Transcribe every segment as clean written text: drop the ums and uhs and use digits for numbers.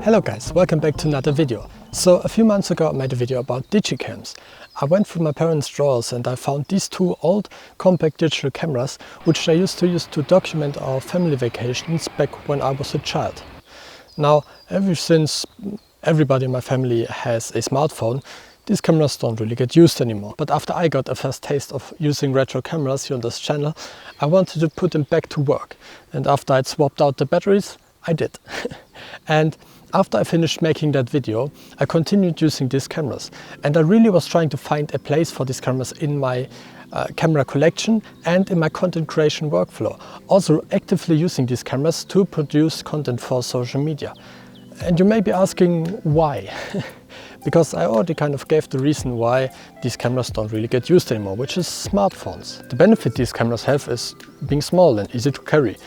Hello guys, welcome back to another video. So a few months ago I made a video about Digicams. I went through my parents' drawers and I found these two old compact digital cameras which I used to use to document our family vacations back when I was a child. Now, ever since everybody in my family has a smartphone, these cameras don't really get used anymore. But after I got a first taste of using retro cameras here on this channel, I wanted to put them back to work. And after I'd swapped out the batteries, I did. And after I finished making that video, I continued using these cameras. And I really was trying to find a place for these cameras in my camera collection and in my content creation workflow. Also actively using these cameras to produce content for social media. And you may be asking why? Because I already kind of gave the reason why these cameras don't really get used anymore, which is smartphones. The benefit these cameras have is being small and easy to carry.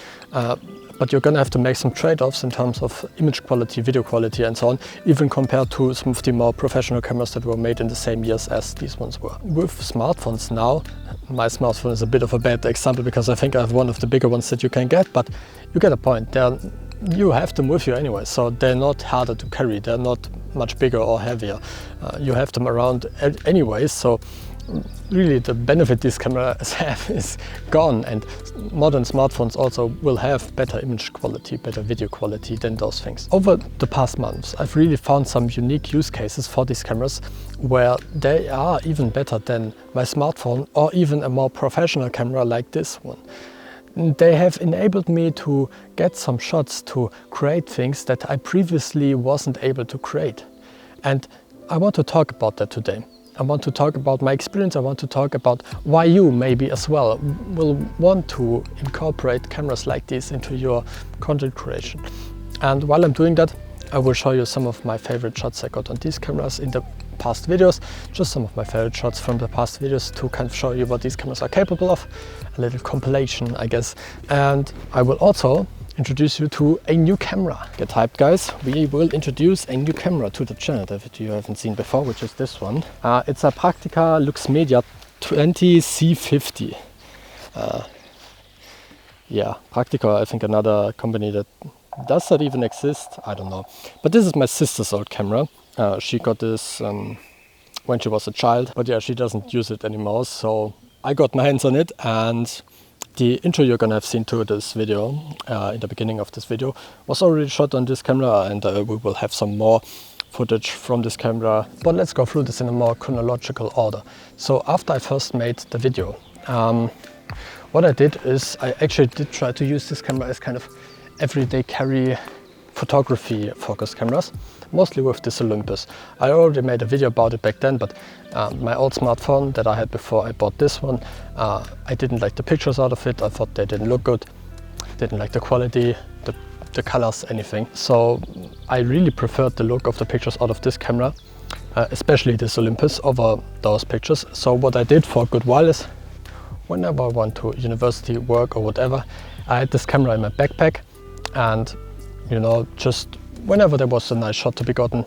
But you're gonna have to make some trade-offs in terms of image quality, video quality and so on, even compared to some of the more professional cameras that were made in the same years as these ones were. With smartphones now, my smartphone is a bit of a bad example because I think I have one of the bigger ones that you can get, but you get a point. You have them with you anyway, so they're not harder to carry, they're not much bigger or heavier. You have them around anyway, so really the benefit these cameras have is gone, and modern smartphones also will have better image quality, better video quality than those things. Over the past months, I've really found some unique use cases for these cameras where they are even better than my smartphone or even a more professional camera like this one. They have enabled me to get some shots to create things that I previously wasn't able to create. And I want to talk about that today. I want to talk about my experience. I want to talk about why you maybe as well will want to incorporate cameras like this into your content creation. And while I'm doing that, I will show you some of my favorite shots I got on these cameras in the past videos, just some of my favorite shots from the past videos to kind of show you what these cameras are capable of, a little compilation I guess. And I will also introduce you to a new camera. Get hyped guys, we will introduce a new camera to the channel that you haven't seen before, which is this one. It's a Praktica luxmedia 20C50. Yeah, Praktica, I think another company that does that even exist, I don't know. But this is my sister's old camera. She got this when she was a child, but yeah, she doesn't use it anymore, so I got my hands on it. And the intro you're gonna have seen to this video, in the beginning of this video, was already shot on this camera, and we will have some more footage from this camera. But let's go through this in a more chronological order. So after I first made the video, what I did is I actually did try to use this camera as kind of everyday carry photography focused cameras, mostly with this Olympus. I already made a video about it back then, but my old smartphone that I had before I bought this one, I didn't like the pictures out of it. I thought they didn't look good, didn't like the quality, the colors, anything. So I really preferred the look of the pictures out of this camera, especially this Olympus, over those pictures. So what I did for a good while is, whenever I went to university, work or whatever, I had this camera in my backpack, and you know, just whenever there was a nice shot to be gotten,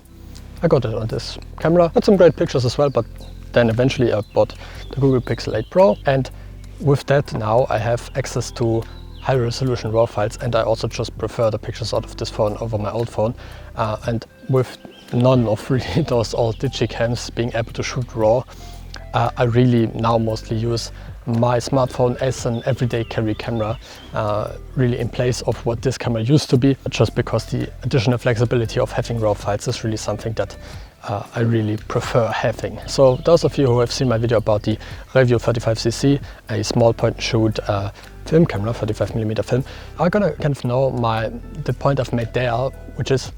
I got it on this camera. Had some great pictures as well, but then eventually I bought the Google Pixel 8 Pro, and with that now I have access to high resolution RAW files, and I also just prefer the pictures out of this phone over my old phone. And with none of really those old Digicams being able to shoot RAW, I really now mostly use my smartphone as an everyday carry camera, really in place of what this camera used to be, just because the additional flexibility of having RAW files is really something that I really prefer having. So those of you who have seen my video about the Review 35cc, a small point and shoot film camera, 35mm film, are gonna kind of know the point I've made there, which is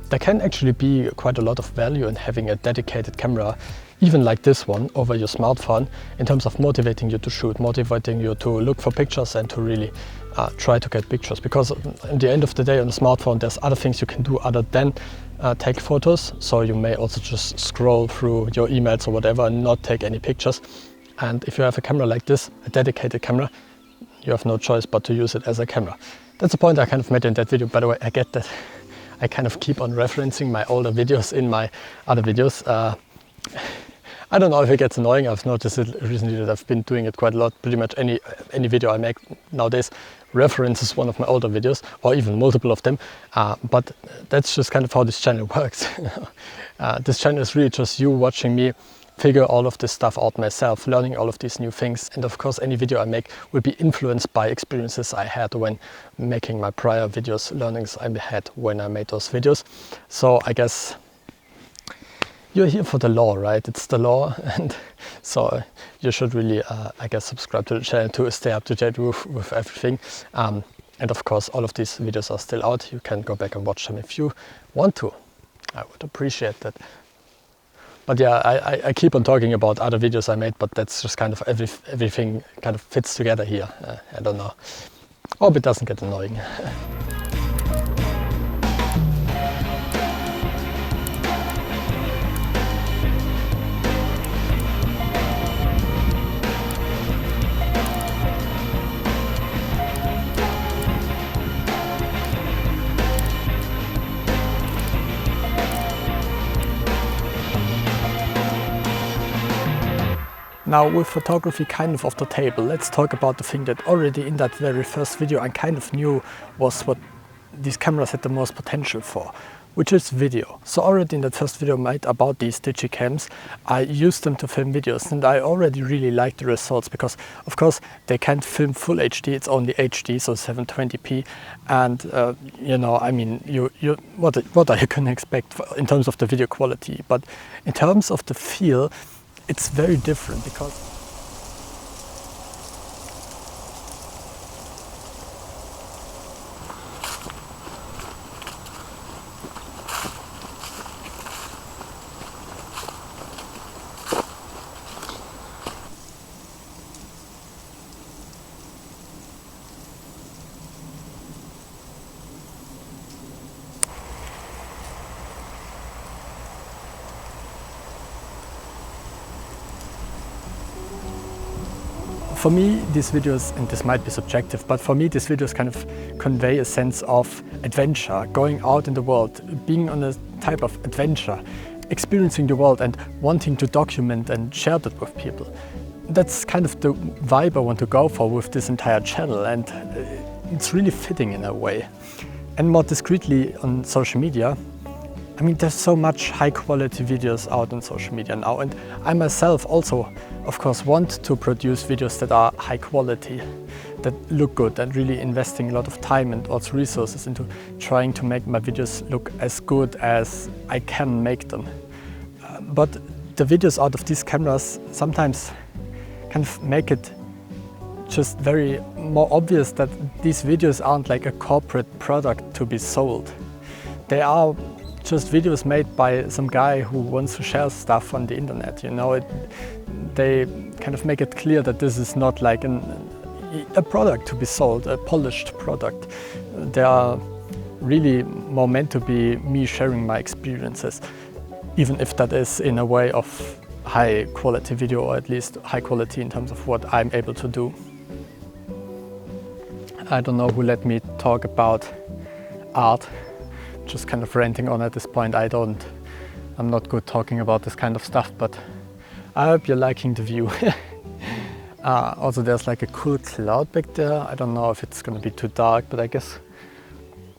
there can actually be quite a lot of value in having a dedicated camera, even like this one, over your smartphone, in terms of motivating you to shoot, motivating you to look for pictures and to really try to get pictures. Because at the end of the day on a smartphone, there's other things you can do other than take photos. So you may also just scroll through your emails or whatever and not take any pictures. And if you have a camera like this, a dedicated camera, you have no choice but to use it as a camera. That's the point I kind of made in that video. By the way, I get that I kind of keep on referencing my older videos in my other videos. I don't know if it gets annoying. I've noticed it recently that I've been doing it quite a lot. Pretty much any video I make nowadays references one of my older videos, or even multiple of them. But that's just kind of how this channel works. This channel is really just you watching me figure all of this stuff out myself, learning all of these new things. And of course, any video I make will be influenced by experiences I had when making my prior videos, learnings I had when I made those videos. So I guess you're here for the law, right? It's the law, and so you should really, I guess, subscribe to the channel to stay up to date with everything. And of course, all of these videos are still out. You can go back and watch them if you want to. I would appreciate that. But yeah, I keep on talking about other videos I made, but that's just kind of everything kind of fits together here. I don't know. Hope it doesn't get annoying. Now, with photography kind of off the table, let's talk about the thing that already in that very first video I kind of knew was what these cameras had the most potential for, which is video. So already in that first video I made about these Digicams, I used them to film videos, and I already really liked the results because, of course, they can't film full HD, it's only HD, so 720p, and you know, I mean, what are you going to expect in terms of the video quality? But in terms of the feel, it's very different because for me, these videos, and this might be subjective, but for me these videos kind of convey a sense of adventure, going out in the world, being on a type of adventure, experiencing the world and wanting to document and share that with people. That's kind of the vibe I want to go for with this entire channel, and it's really fitting in a way. And more discreetly on social media, I mean, there's so much high quality videos out on social media now, and I myself also, of course, want to produce videos that are high quality, that look good, and really investing a lot of time and also resources into trying to make my videos look as good as I can make them. But the videos out of these cameras sometimes kind of make it just very more obvious that these videos aren't like a corporate product to be sold. They are just videos made by some guy who wants to share stuff on the internet, you know. They kind of make it clear that this is not like a product to be sold, a polished product. They are really more meant to be me sharing my experiences, even if that is in a way of high quality video, or at least high quality in terms of what I'm able to do. I don't know who let me talk about art. Just kind of ranting on at this point. I'm not good talking about this kind of stuff, but I hope you're liking the view. Also, there's like a cool cloud back there. I don't know if it's gonna be too dark, but I guess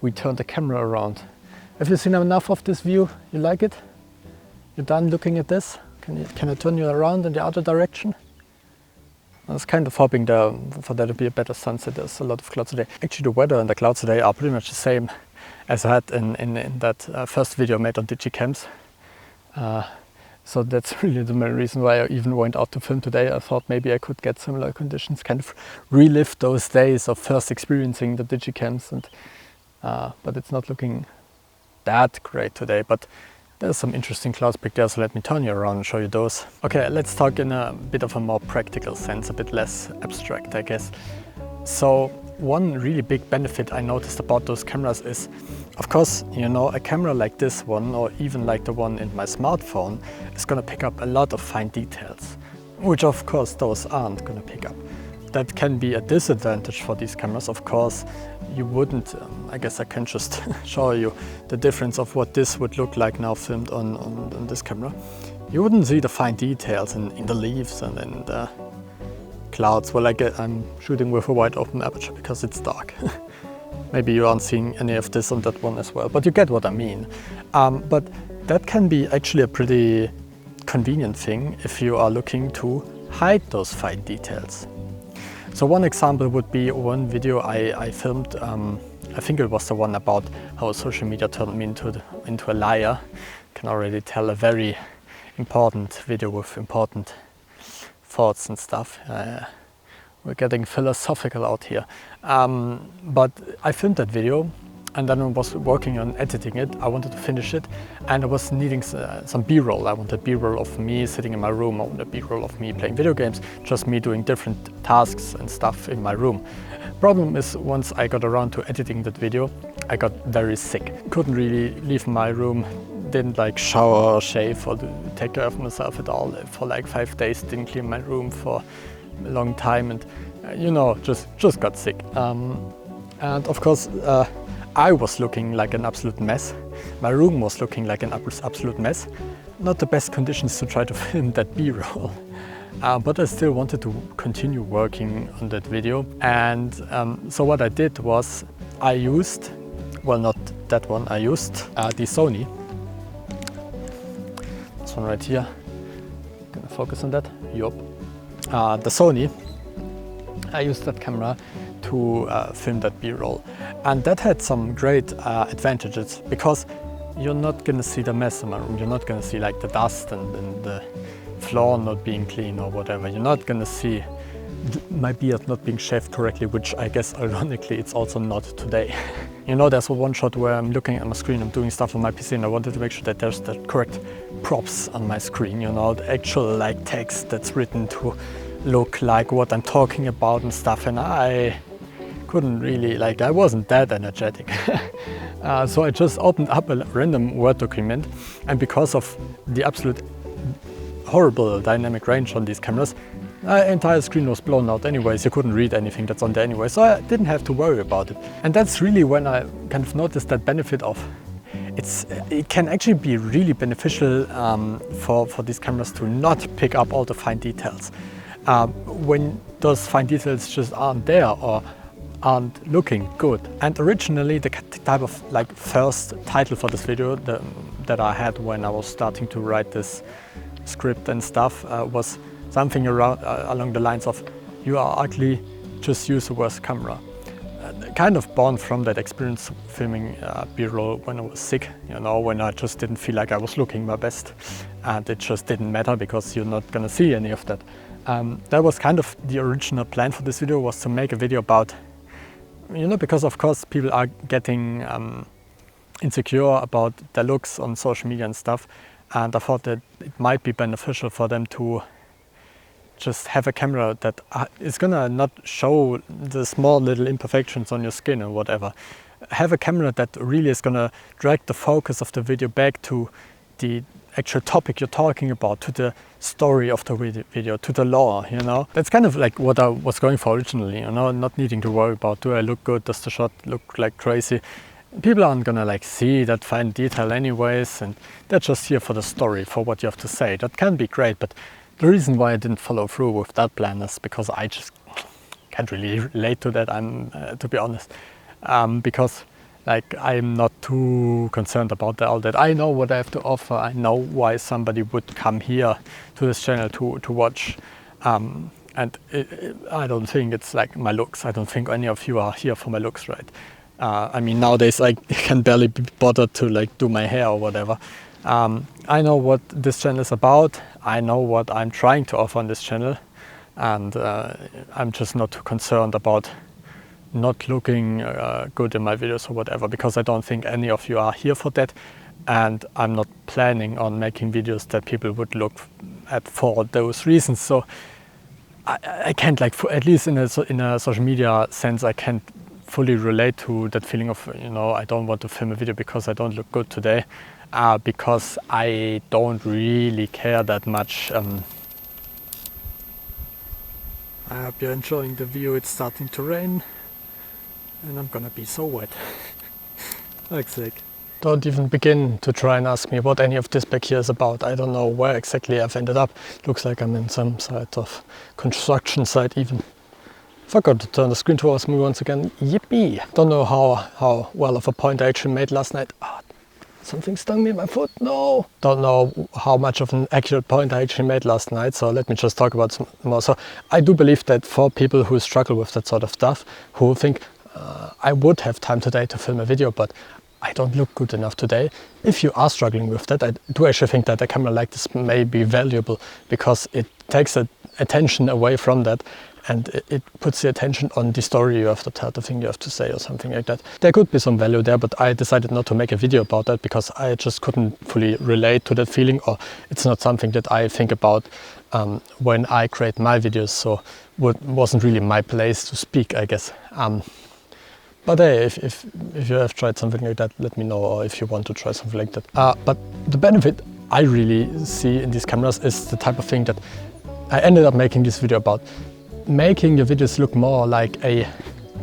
we turned the camera around. Have you seen enough of this view? You like it? You're done looking at this? Can I turn you around in the other direction? I was kind of hoping for there to be a better sunset. There's a lot of clouds today. Actually, the weather and the clouds today are pretty much the same as I had in that first video made on Digicams. So that's really the main reason why I even went out to film today. I thought maybe I could get similar conditions, kind of relive those days of first experiencing the Digicams. And but it's not looking that great today, but there's some interesting clouds back there, so let me turn you around and show you those. Okay, let's talk in a bit of a more practical sense, a bit less abstract, I guess. So one really big benefit I noticed about those cameras is, of course, you know, a camera like this one, or even like the one in my smartphone, is going to pick up a lot of fine details, which of course those aren't going to pick up. That can be a disadvantage for these cameras. Of course, you wouldn't, I guess I can just show you the difference of what this would look like now filmed on this camera. you wouldn't see the fine details in the leaves and in the clouds. Well, I'm shooting with a wide open aperture because it's dark. Maybe you aren't seeing any of this on that one as well, but you get what I mean. But that can be actually a pretty convenient thing if you are looking to hide those fine details. So one example would be one video I filmed. I think it was the one about how social media turned me into a liar. Can already tell, a very important video with important thoughts and stuff. We're getting philosophical out here. But I filmed that video and then I was working on editing it. I wanted to finish it and I was needing some B-roll. I wanted B-roll of me sitting in my room. I wanted B-roll of me playing video games, just me doing different tasks and stuff in my room. Problem is, once I got around to editing that video, I got very sick. Couldn't really leave my room, didn't like shower or shave or take care of myself at all for like 5 days, didn't clean my room for a long time and you know, just got sick. And of course, I was looking like an absolute mess. My room was looking like an absolute mess. Not the best conditions to try to film that B-roll. But I still wanted to continue working on that video. And so what I did was I used, well, not that one, I used the Sony. This one right here. Gonna focus on that. Yup. The Sony. I used that camera to film that B-roll, and that had some great advantages because you're not gonna see the mess in my room. You're not gonna see like the dust and the floor not being clean or whatever. You're not gonna see my beard not being shaved correctly, which I guess ironically it's also not today. You know, there's one shot where I'm looking at my screen, I'm doing stuff on my PC and I wanted to make sure that there's the correct props on my screen, you know, the actual like text that's written to look like what I'm talking about and stuff, and I couldn't really, like, I wasn't that energetic. So I just opened up a random Word document, and because of the absolute horrible dynamic range on these cameras, the entire screen was blown out anyways. You couldn't read anything that's on there anyway, so I didn't have to worry about it. And that's really when I kind of noticed that benefit of it can actually be really beneficial for these cameras to not pick up all the fine details. When those fine details just aren't there or aren't looking good. And originally the type of like first title for this video that I had when I was starting to write this script and stuff was something around along the lines of "You are ugly, just use a worse camera." Kind of born from that experience filming B-roll when I was sick, you know, when I just didn't feel like I was looking my best, and it just didn't matter because you're not gonna see any of that. That was kind of the original plan for this video, was to make a video about, you know, because of course people are getting insecure about their looks on social media and stuff, and I thought that it might be beneficial for them to just have a camera that is gonna not show the small little imperfections on your skin or whatever. Have a camera that really is gonna drag the focus of the video back to the actual topic you're talking about, to the story of the video, to the lore, you know. That's kind of like what I was going for originally, you know, not needing to worry about, do I look good, does the shot look like crazy? People aren't gonna like see that fine detail anyways, and they're just here for the story, for what you have to say. That can be great, but the reason why I didn't follow through with that plan is because I just can't really relate to that, to be honest. Because like I'm not too concerned about all that. I know what I have to offer. I know why somebody would come here to this channel to watch. And I don't think it's like my looks. I don't think any of you are here for my looks, right? I mean, nowadays I can barely be bothered to like do my hair or whatever. I know what this channel is about. I know what I'm trying to offer on this channel, and I'm just not too concerned about not looking good in my videos or whatever, because I don't think any of you are here for that, and I'm not planning on making videos that people would look at for those reasons. So I can't, like, at least in a social media sense, I can't fully relate to that feeling of, you know, I don't want to film a video because I don't look good today. Because I don't really care that much. I hope you're enjoying the view. It's starting to rain and I'm gonna be so wet. Fuck's sake. Don't even begin to try and ask me what any of this back here is about. I don't know where exactly I've ended up. Looks like I'm in some sort of construction site even. Forgot to turn the screen towards me once again. Yippee! Don't know how well of a point I actually made last night. Oh, something stung me in my foot. No! Don't know how much of an accurate point I actually made last night, so let me just talk about some more. So I do believe that for people who struggle with that sort of stuff, who think I would have time today to film a video, but I don't look good enough today. If you are struggling with that, I do actually think that a camera like this may be valuable because it takes the attention away from that and it puts the attention on the story you have to tell, the thing you have to say or something like that. There could be some value there, but I decided not to make a video about that because I just couldn't fully relate to that feeling, or it's not something that I think about when I create my videos, so wasn't really my place to speak, I guess. But hey, if you have tried something like that, let me know, or if you want to try something like that. But the benefit I really see in these cameras is the type of thing that I ended up making this video about. Making your videos look more like a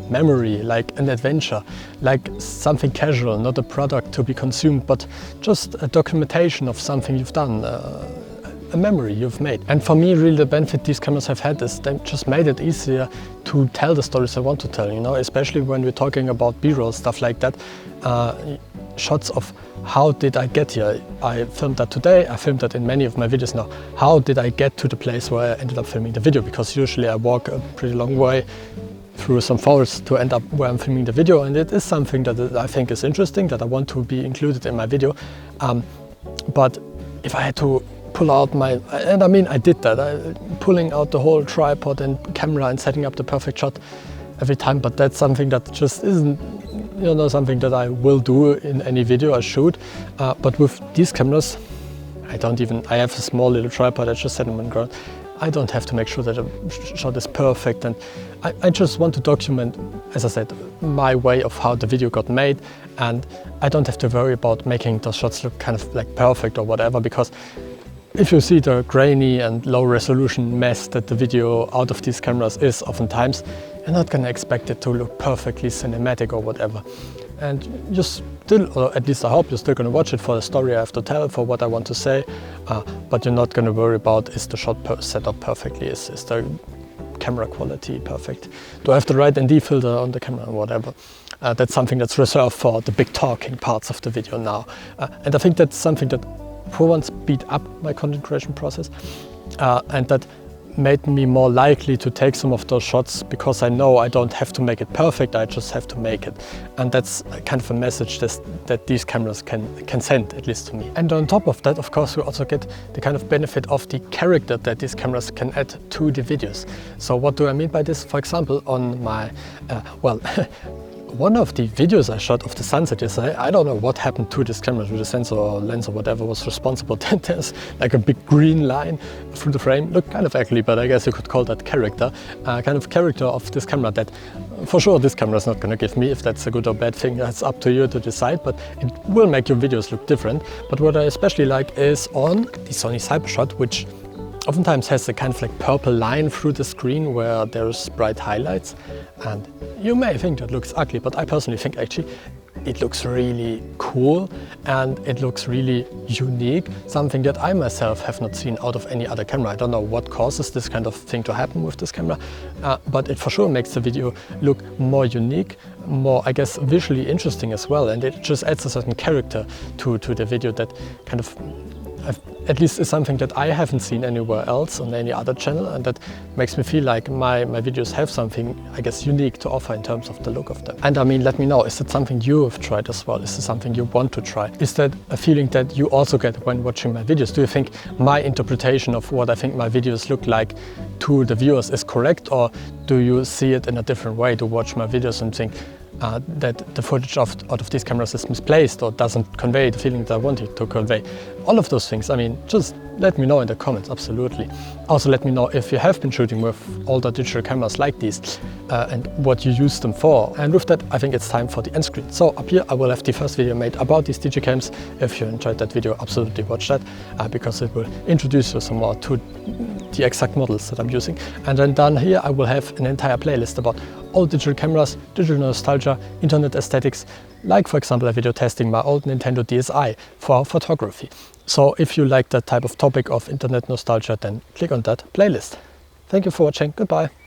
memory, like an adventure, like something casual, not a product to be consumed, but just a documentation of something you've done, a memory you've made. And for me, really the benefit these cameras have had is they just made it easier to tell the stories I want to tell, you know, especially when we're talking about B-roll, stuff like that. Shots of how did I get here? I filmed that today, I filmed that in many of my videos now. How did I get to the place where I ended up filming the video? Because usually I walk a pretty long way through some forest to end up where I'm filming the video, and it is something that I think is interesting, that I want to be included in my video. But if I had to pull out and I mean I did that, pulling out the whole tripod and camera and setting up the perfect shot every time, but that's something that just isn't, you know, something that I will do in any video I shoot. But with these cameras, I have a small little tripod, I just set them on the ground. I don't have to make sure that the shot is perfect, and I just want to document, as I said, my way of how the video got made, and I don't have to worry about making those shots look kind of like perfect or whatever, because if you see the grainy and low resolution mess that the video out of these cameras is oftentimes, you're not going to expect it to look perfectly cinematic or whatever. And you still, or at least I hope you're still going to watch it for the story I have to tell, for what I want to say, but you're not going to worry about, is the shot set up perfectly, is the camera quality perfect, do I have the right ND filter on the camera or whatever. That's something that's reserved for the big talking parts of the video now. And I think that's something that for once speed up my content creation process, and that made me more likely to take some of those shots, because I know I don't have to make it perfect, I just have to make it. And that's kind of a message that these cameras can send, at least to me. And on top of that, of course, we also get the kind of benefit of the character that these cameras can add to the videos. So what do I mean by this? For example, on my, one of the videos I shot of the sunset yesterday, I don't know what happened to this camera, to the sensor or lens or whatever was responsible. There's like a big green line through the frame. Looked kind of ugly, but I guess you could call that character. Kind of character of this camera that for sure this camera is not going to give me. If that's a good or bad thing, that's up to you to decide, but it will make your videos look different. But what I especially like is on the Sony Cybershot, which oftentimes has a kind of like purple line through the screen where there's bright highlights, and you may think that looks ugly, but I personally think actually it looks really cool and it looks really unique, something that I myself have not seen out of any other camera. I don't know what causes this kind of thing to happen with this camera, but it for sure makes the video look more unique, more, I guess, visually interesting as well, and it just adds a certain character to the video that kind of at least is something that I haven't seen anywhere else on any other channel, and that makes me feel like my videos have something, I guess, unique to offer in terms of the look of them. And I mean, let me know, is it something you have tried as well? Is it something you want to try? Is that a feeling that you also get when watching my videos? Do you think my interpretation of what I think my videos look like to the viewers is correct, or do you see it in a different way to watch my videos and think that the footage out of these cameras is misplaced or doesn't convey the feeling that I want it to convey? All of those things, I mean, just let me know in the comments, absolutely. Also let me know if you have been shooting with older digital cameras like these and what you use them for. And with that, I think it's time for the end screen. So up here I will have the first video made about these Digicams. If you enjoyed that video, absolutely watch that because it will introduce you some more to the exact models that I'm using. And then down here I will have an entire playlist about all digital cameras, digital nostalgia, internet aesthetics, like for example a video testing my old Nintendo DSi for photography. So if you like that type of topic of internet nostalgia, then click on that playlist. Thank you for watching, goodbye.